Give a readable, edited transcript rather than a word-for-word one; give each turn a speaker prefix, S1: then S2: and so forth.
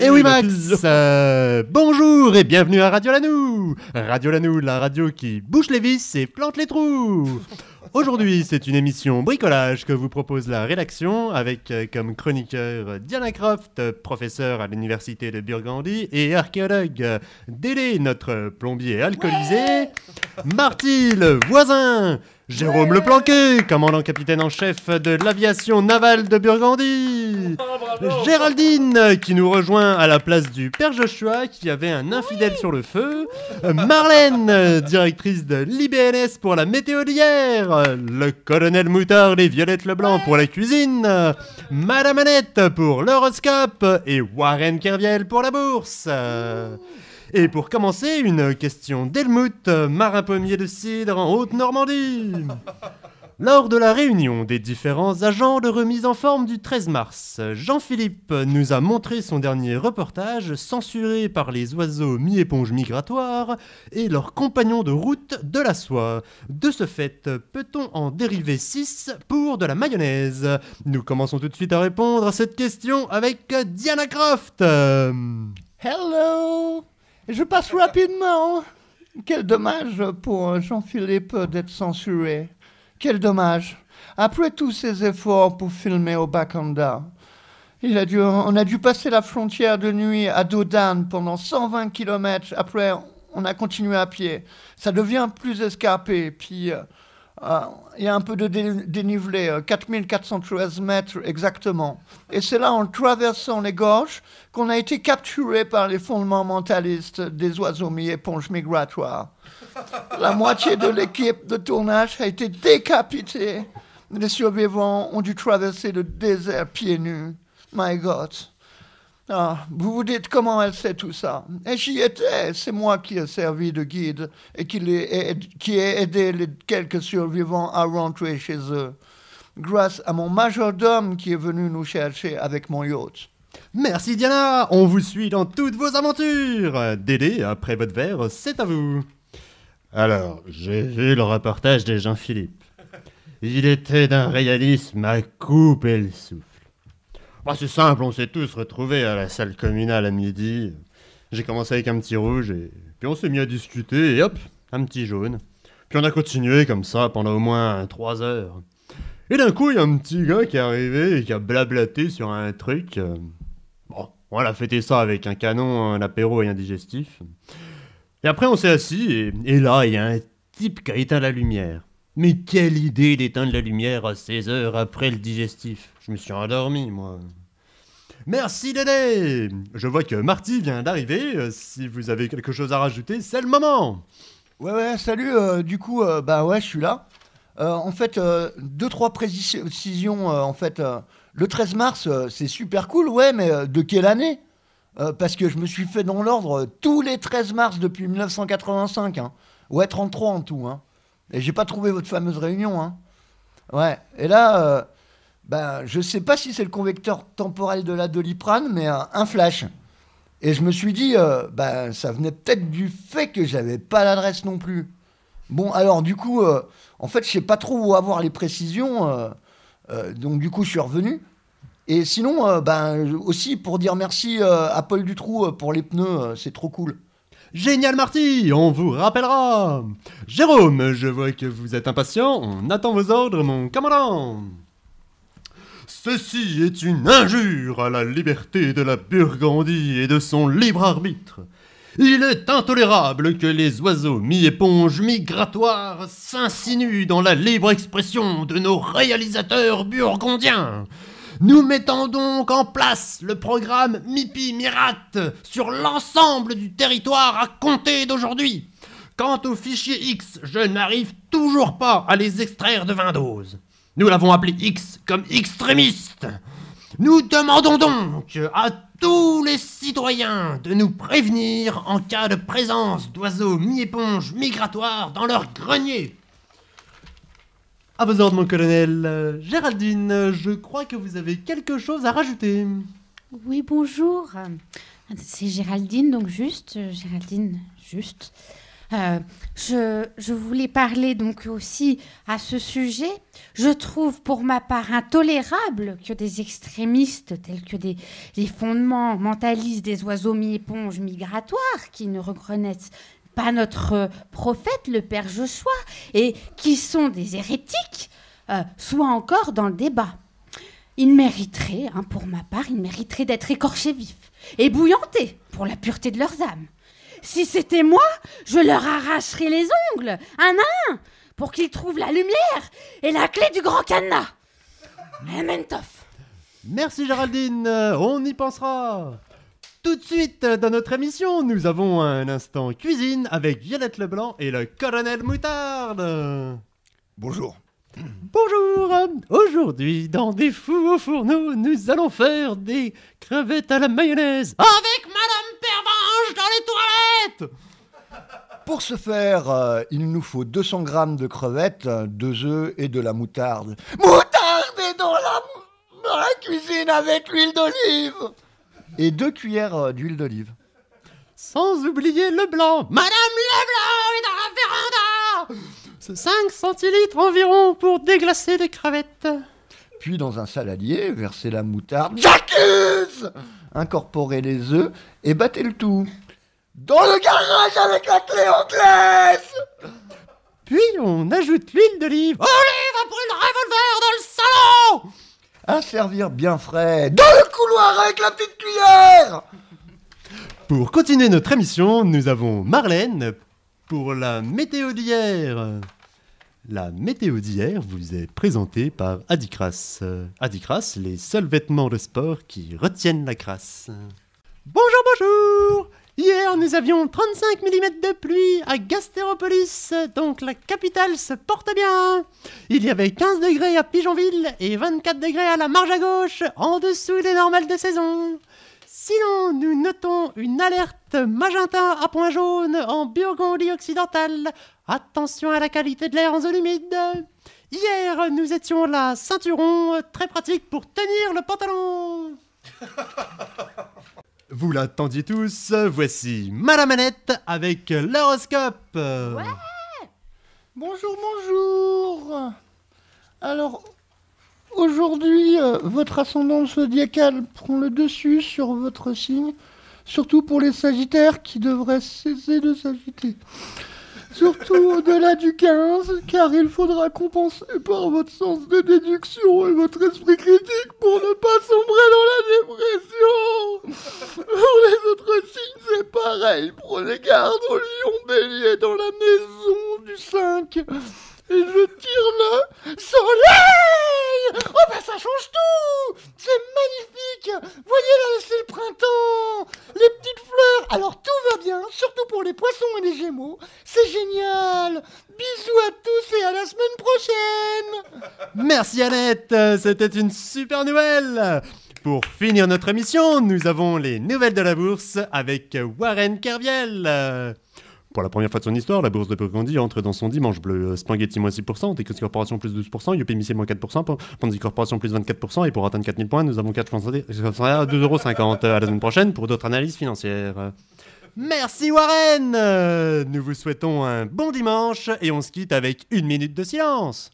S1: Eh oui Max, bonjour et bienvenue à Radio Lanou. Radio Lanou, la radio qui bouche les vis et plante les trous. Aujourd'hui, c'est une émission bricolage que vous propose la rédaction avec comme chroniqueur Diana Croft, professeure à l'université de Burgandie et archéologue. Dédé, notre plombier alcoolisé. Marty, le voisin. Jérôme Le Planqué, commandant capitaine en chef de l'aviation navale de Burgandie. Géraldine, qui nous rejoint à la place du père Joshua, qui avait un infidèle sur le feu. Marlène, directrice de l'IBNS pour la météo d'hier. Le colonel Moutarde et Violette Leblanc pour la cuisine. Madame Annette pour l'horoscope. Et Warren Kerviel pour la bourse. Et pour commencer, une question d'Helmut, marin pommier de cidre en Haute-Normandie. Lors de la réunion des différents agents de remise en forme du 13 mars, Jean-Philippe nous a montré son dernier reportage censuré par les oiseaux mi-éponges migratoires et leurs compagnons de route de la soie. De ce fait, peut-on en dériver 6 pour de la mayonnaise? Nous commençons tout de suite à répondre à cette question avec Diana Croft.
S2: Hello! Je passe rapidement. Quel dommage pour Jean-Philippe d'être censuré. Quel dommage. Après tous ces efforts pour filmer au Bakanda, on a dû passer la frontière de nuit à Dodane pendant 120 km. Après, on a continué à pied. Ça devient plus escarpé. Puis, il y a un peu de dénivelé, 4413 mètres exactement. Et c'est là, en traversant les gorges, qu'on a été capturé par les fondements mentalistes des oiseaux mi-éponges migratoires. La moitié de l'équipe de tournage a été décapitée. Les survivants ont dû traverser le désert pieds nus. My God. Ah, vous vous dites comment elle sait tout ça. Et j'y étais, c'est moi qui ai servi de guide et qui ai aidé les quelques survivants à rentrer chez eux, grâce à mon majordome qui est venu nous chercher avec mon yacht.
S1: Merci Diana, on vous suit dans toutes vos aventures. Dédé, après votre verre, c'est à vous. Alors, j'ai vu le reportage de Jean-Philippe. Il était d'un réalisme à couper le souffle. Bah, c'est simple, on s'est tous retrouvés à la salle communale à midi. J'ai commencé avec un petit rouge, et puis on s'est mis à discuter, et hop, un petit jaune. Puis on a continué comme ça pendant au moins 3 heures. Et d'un coup, il y a un petit gars qui est arrivé et qui a blablaté sur un truc. Bon, on a fêté ça avec un canon, un apéro et un digestif. Et après, on s'est assis, et là, il y a un type qui a éteint la lumière. Mais quelle idée d'éteindre la lumière à 16 heures après le digestif. Je me suis endormi, moi. Merci Dédé. Je vois que Marty vient d'arriver. Si vous avez quelque chose à rajouter, c'est le moment.
S2: Ouais, salut. Du coup, je suis là. En fait, 2-3 précisions. Le 13 mars, c'est super cool, ouais, mais de quelle année? Parce que je me suis fait dans l'ordre tous les 13 mars depuis 1985. Hein. Ouais, 33 en tout. Hein. Et j'ai pas trouvé votre fameuse réunion. Hein. Ouais, et là, je sais pas si c'est le convecteur temporel de la Doliprane, mais un flash. Et je me suis dit, ça venait peut-être du fait que j'avais pas l'adresse non plus. Bon, alors du coup, en fait, je sais pas trop où avoir les précisions. Donc du coup, je suis revenu. Et sinon, aussi pour dire merci à Paul Dutroux pour les pneus, c'est trop cool.
S1: Génial Marty, on vous rappellera. Jérôme, je vois que vous êtes impatient, on attend vos ordres, mon commandant. Ceci est une injure à la liberté de la Burgandie et de son libre arbitre. Il est intolérable que les oiseaux mi-éponges migratoires s'insinuent dans la libre expression de nos réalisateurs burgondiens. Nous mettons donc en place le programme MIPI-MIRAT sur l'ensemble du territoire à compter d'aujourd'hui. Quant aux fichiers X, je n'arrive toujours pas à les extraire de Windows. Nous l'avons appelé X comme extrémiste. Nous demandons donc à tous les citoyens de nous prévenir en cas de présence d'oiseaux mi-éponges migratoires dans leur grenier. À vos ordres, mon colonel. Géraldine, je crois que vous avez quelque chose à rajouter.
S3: Oui, bonjour. C'est Géraldine, donc Géraldine, juste. Je voulais parler donc aussi à ce sujet. Je trouve pour ma part intolérable que des extrémistes tels que les fondements mentalistes des oiseaux mi-éponges migratoires qui ne reconnaissent pas notre prophète, le père Joshua, et qui sont des hérétiques, soient encore dans le débat. Ils mériteraient, pour ma part, ils mériteraient d'être écorchés vifs et bouillantés pour la pureté de leurs âmes. Si c'était moi, je leur arracherais les ongles, un à un, pour qu'ils trouvent la lumière et la clé du grand cadenas. Mentoff.
S1: Merci Géraldine, on y pensera. Tout de suite, dans notre émission, nous avons un instant cuisine avec Violette Leblanc et le colonel Moutarde.
S2: Bonjour.
S1: Bonjour. Aujourd'hui, dans des fours au fourneau, nous allons faire des crevettes à la mayonnaise avec Madame Pervenche dans les toilettes.
S2: Pour ce faire, il nous faut 200 grammes de crevettes, 2 œufs et de la moutarde. Moutarde est dans la cuisine avec l'huile d'olive. Et 2 cuillères d'huile d'olive.
S1: Sans oublier le blanc. Madame Leblanc est dans la véranda. C'est 5 centilitres environ pour déglacer les crevettes.
S2: Puis dans un saladier, versez la moutarde. J'accuse. Incorporez les œufs et battez le tout. Dans le garage avec la clé anglaise.
S1: Puis on ajoute l'huile d'olive. Olive a pris le revolver dans le salon.
S2: À servir bien frais. Dans le couloir avec la petite cuillère.
S1: Pour continuer notre émission, nous avons Marlène pour la météo d'hier. La météo d'hier vous est présentée par Adicras. Adicras, les seuls vêtements de sport qui retiennent la crasse. Bonjour, bonjour. Hier, nous avions 35 mm de pluie à Gastéropolis, donc la capitale se porte bien. Il y avait 15 degrés à Pigeonville et 24 degrés à la marge à gauche, en dessous des normales de saison. Sinon, nous notons une alerte magenta à point jaune en Burgondie occidentale. Attention à la qualité de l'air en zone humide. Hier, nous étions la ceinturon, très pratique pour tenir le pantalon. Vous l'attendiez tous, voici Madame Annette avec l'horoscope.
S3: Ouais.
S2: Bonjour, bonjour. Alors, aujourd'hui, votre ascendant zodiacal prend le dessus sur votre signe, surtout pour les sagittaires qui devraient cesser de s'agiter. Surtout au-delà du 15, car il faudra compenser par votre sens de déduction et votre esprit critique pour ne pas sombrer dans la dépression. Pour les autres signes, c'est pareil. Prenez garde au lion bélier dans la maison du 5. Et je tire le soleil. Oh ben ça change tout. C'est magnifique. Voyez là, c'est le printemps. Les petites fleurs. Alors tout va bien, surtout pour les poissons et les gémeaux. C'est génial. Bisous à tous et à la semaine prochaine.
S1: Merci Annette, c'était une super nouvelle. Pour finir notre émission, nous avons les nouvelles de la bourse avec Warren Kerviel. Pour la première fois de son histoire, la bourse de Burgondie entre dans son dimanche bleu. Spaghetti moins 6%, Techos Corporation plus 12%, UPMC moins 4%, Ponzi Corporation plus 24%, et pour atteindre 4000 points, nous avons 4 à 2,50 €. À la semaine prochaine pour d'autres analyses financières. Merci Warren. Nous vous souhaitons un bon dimanche et on se quitte avec 1 minute de silence.